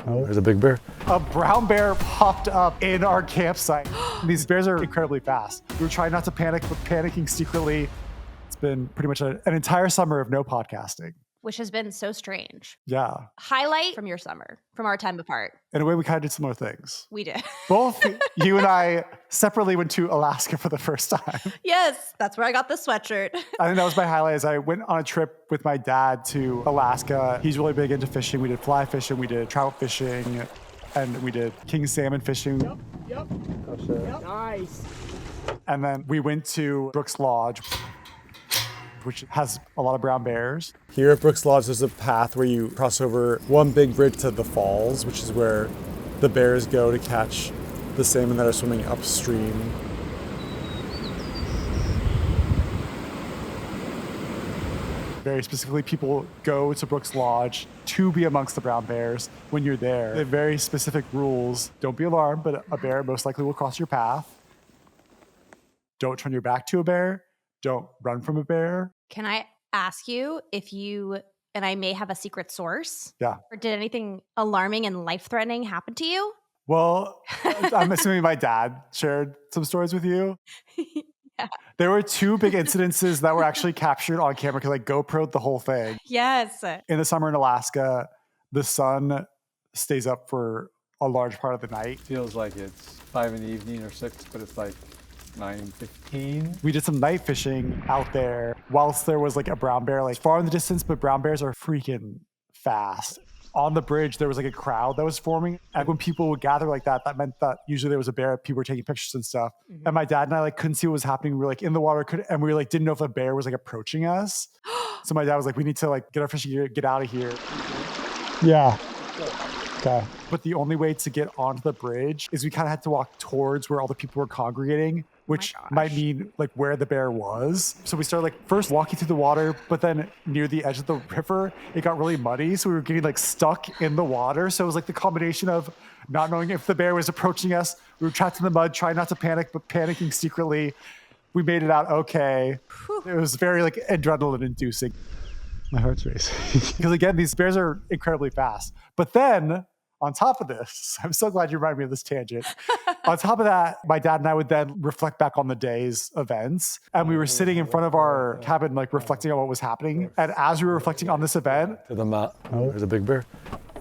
Oh, there's a big bear. A brown bear popped up in our campsite. These bears are incredibly fast. We were trying not to panic, but panicking secretly. It's been pretty much an entire summer of no podcasting. Which has been so strange. Yeah. Highlight from your summer, from our time apart. In a way, we kind of did similar things. We did. Both you and I separately went to Alaska for the first time. Yes, that's where I got the sweatshirt. I think that was my highlight. Is I went on a trip with my dad to Alaska. He's really big into fishing. We did fly fishing, we did trout fishing, and we did king salmon fishing. Yep. Oh, shit. Yep. Nice. And then we went to Brooks Lodge, which has a lot of brown bears. Here at Brooks Lodge, there's a path where you cross over one big bridge to the falls, which is where the bears go to catch the salmon that are swimming upstream. Very specifically, people go to Brooks Lodge to be amongst the brown bears when you're there. They have very specific rules. Don't be alarmed, but a bear most likely will cross your path. Don't turn your back to a bear. Don't run from a bear. Can I ask you if you, and I may have a secret source, Yeah. or did anything alarming and life-threatening happen to you? Well, I'm assuming my dad shared some stories with you. Yeah. There were two big incidences that were actually captured on camera because I GoPro'd the whole thing. Yes. In the summer in Alaska, the sun stays up for a large part of the night. Feels like it's 5 in the evening or 6, but it's like 9:15. We did some night fishing out there whilst there was like a brown bear like far in the distance, but brown bears are freaking fast. On the bridge, there was like a crowd that was forming. And when people would gather like that, that meant that usually there was a bear, people were taking pictures and stuff. Mhm. And my dad and I like couldn't see what was happening. We were like in the water and we like didn't know if a bear was like approaching us. So my dad was like, we need to like get our fishing gear, get out of here. Yeah. Okay. But the only way to get onto the bridge is we kind of had to walk towards where all the people were congregating, which might mean like where the bear was. So we started like first walking through the water, but then near the edge of the river, it got really muddy. So we were getting like stuck in the water. So it was like the combination of not knowing if the bear was approaching us. We were trapped in the mud, trying not to panic, but panicking secretly. We made it out okay. It was very like adrenaline inducing. My heart's racing. Because again, these bears are incredibly fast. But then on top of this, I'm so glad you reminded me of this tangent. On top of that, my dad and I would then reflect back on the day's events. And we were sitting in front of our cabin, like reflecting on what was happening. And as we were reflecting on this event, To the mouth. Oh, there's a big bear.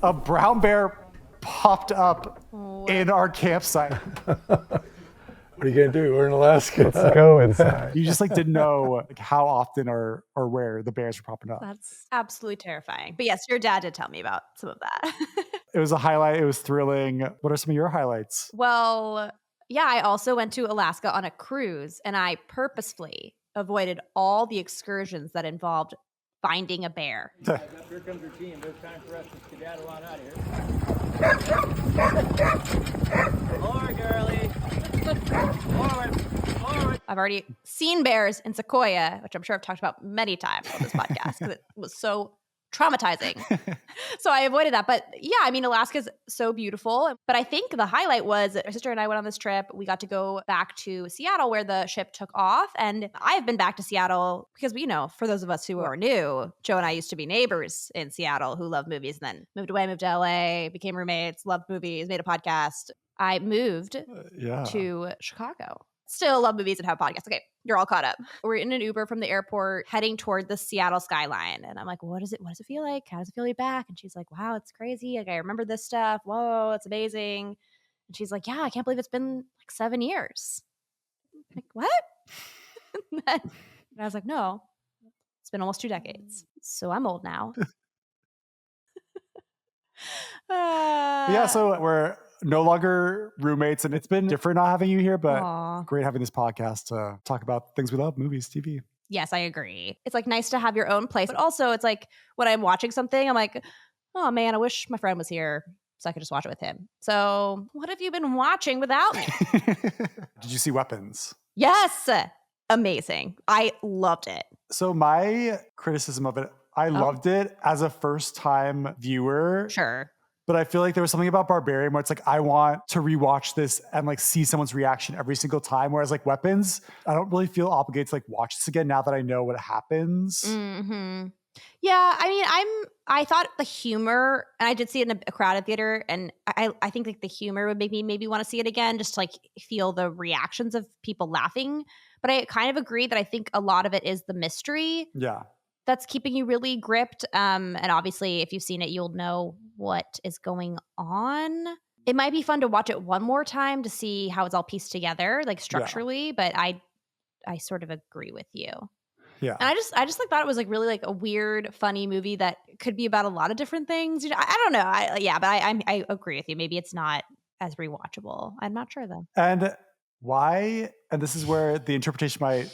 a brown bear popped up in our campsite. What are you going to do? We're in Alaska. Let's go inside. You just like didn't know like how often or where the bears were popping up. That's absolutely terrifying. But yes, your dad did tell me about some of that. It was a highlight. It was thrilling. What are some of your highlights? Well, yeah, I also went to Alaska on a cruise, and I purposefully avoided all the excursions that involved finding a bear. Here comes your team. There's time for us to skedaddle on out of here. Forward, girlie. Forward. I've already seen bears in Sequoia, which I'm sure I've talked about many times on this podcast because it was so traumatizing. So I avoided that. But yeah, I mean, Alaska's so beautiful. But I think the highlight was my sister and I went on this trip. We got to go back to Seattle where the ship took off. And I've been back to Seattle because, you know, for those of us who are new, Joe and I used to be neighbors in Seattle who loved movies and then moved away, moved to LA, became roommates, loved movies, made a podcast. I moved to Chicago. Still love movies and have podcasts. Okay, you're all caught up. We're in an Uber from the airport heading toward the Seattle skyline. And I'm like, what does it feel like? How does it feel to be back? And she's like, wow, it's crazy. Like, I remember this stuff. Whoa, it's amazing. And she's like, yeah, I can't believe it's been like 7 years. I'm like, what? And I was like, no, it's been almost 2 decades. So I'm old now. Yeah, so we're no longer roommates, and it's been different not having you here, but Aw. great having this podcast to talk about things we love, movies, TV. Yes, I agree. It's like nice to have your own place, but also it's like when I'm watching something, I'm like, oh man, I wish my friend was here so I could just watch it with him. So what have you been watching without me? Did you see Weapons? Yes. Amazing. I loved it. So my criticism of it, I loved it as a first-time viewer. Sure. But I feel like there was something about Barbarian where it's like, I want to rewatch this and like see someone's reaction every single time. Whereas like Weapons, I don't really feel obligated to like watch this again now that I know what happens. Mm-hmm. Yeah, I mean, I thought the humor, and I did see it in a crowded theater, and I think like the humor would make me maybe want to see it again, just to like feel the reactions of people laughing. But I kind of agree that I think a lot of it is the mystery Yeah. that's keeping you really gripped. And obviously, if you've seen it, you'll know what is going on. It might be fun to watch it one more time to see how it's all pieced together, like structurally. But I sort of agree with you. Yeah. And I just like thought it was like really like a weird, funny movie that could be about a lot of different things. You know, I don't know. I agree with you. Maybe it's not as rewatchable. I'm not sure though. And why? And this is where the interpretation might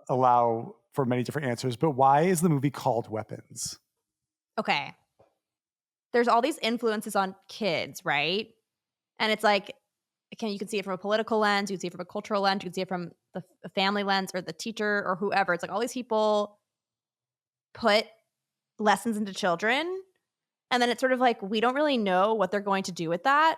allow for many different answers. But why is the movie called Weapons? Okay. There's all these influences on kids, right? And it's like, you can see it from a political lens, you can see it from a cultural lens, you can see it from the family lens or the teacher or whoever. It's like all these people put lessons into children, and then it's sort of like we don't really know what they're going to do with that.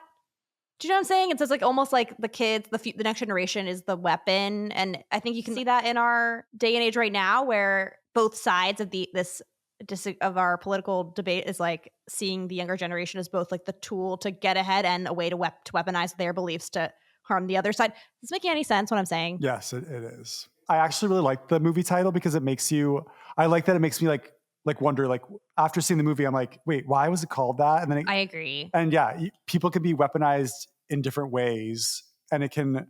Do you know what I'm saying? It's just like almost like the kids, the next generation is the weapon, and I think you can see that in our day and age right now, where both sides of of our political debate is like seeing the younger generation as both like the tool to get ahead and a way to weaponize their beliefs to harm the other side. Is this making any sense what I'm saying? Yes, it is. I actually really like the movie title because it makes me like wonder, like after seeing the movie, I'm like, wait, why was it called that? And then I agree. And yeah, people can be weaponized in different ways, and it can,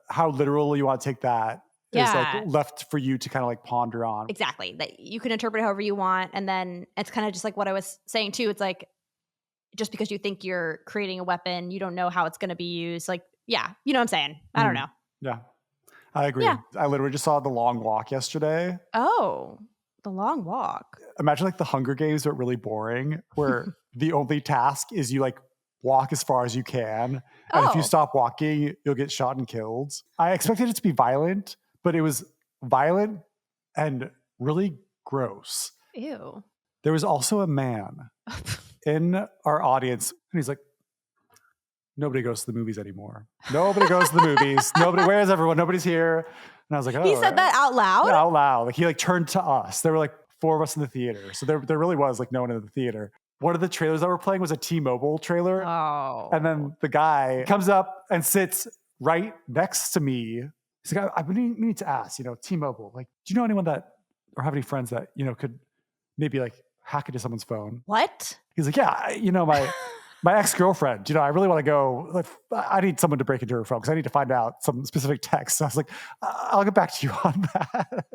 how literal you want to take that is like left for you to kind of like ponder on. Exactly. That you can interpret it however you want. And then it's kind of just like what I was saying too. It's like, just because you think you're creating a weapon, you don't know how it's going to be used. Like, yeah, you know what I'm saying? I don't know. Yeah, I agree. Yeah. I literally just saw The Long Walk yesterday. Oh, The Long Walk. Imagine like the Hunger Games, but really boring, where the only task is you like walk as far as you can. And if you stop walking, you'll get shot and killed. I expected it to be violent, but it was violent and really gross. Ew. There was also a man in our audience, and he's like, nobody goes to the movies anymore. Nobody goes to the movies. Where's everyone? Nobody's here. And I was like, oh. He said that out loud? Yeah, out loud. Like he like turned to us. There were like 4 of us in the theater. So there really was like no one in the theater. One of the trailers that were playing was a T-Mobile trailer. Oh. And then the guy comes up and sits right next to me. He's like, I need to ask, T-Mobile, like, do you know anyone that, or have any friends that, could maybe like hack into someone's phone? What? He's like, yeah, my ex-girlfriend, I really want to go, like, I need someone to break into her phone because I need to find out some specific text. So I was like, I'll get back to you on that.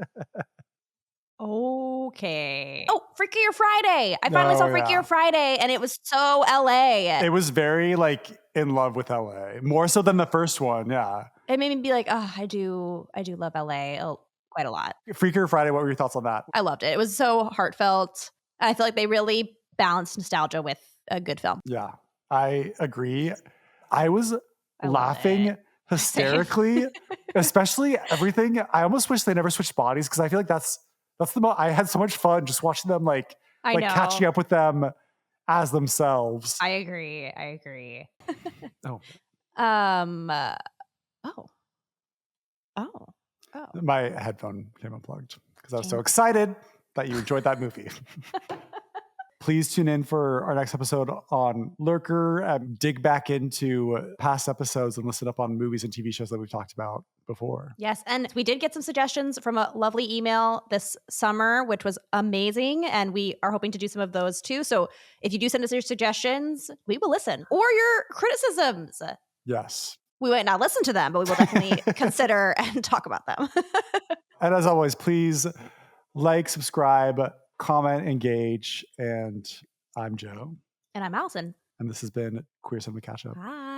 Okay. Oh, Freakier Friday. I finally saw Freakier Friday, and it was so LA. It was very like in love with LA, more so than the first one. Yeah. It made me be like, oh, I do love LA quite a lot. Freakier Friday, what were your thoughts on that? I loved it. It was so heartfelt. I feel like they really balanced nostalgia with a good film. Yeah, I agree. I was laughing hysterically, especially everything. I almost wish they never switched bodies because I feel like that's the most. I had so much fun just watching them like catching up with them as themselves. I agree. Oh. My headphone came unplugged because I was so excited that you enjoyed that movie. Please tune in for our next episode on Lurker and dig back into past episodes and listen up on movies and TV shows that we've talked about before. Yes, and we did get some suggestions from a lovely email this summer, which was amazing, and we are hoping to do some of those too. So if you do send us your suggestions, we will listen, or your criticisms. Yes. We might not listen to them, but we will definitely consider and talk about them. And as always, please like, subscribe, comment, engage. And I'm Joe. And I'm Allison. And this has been Queer Cinema Catchup. Bye.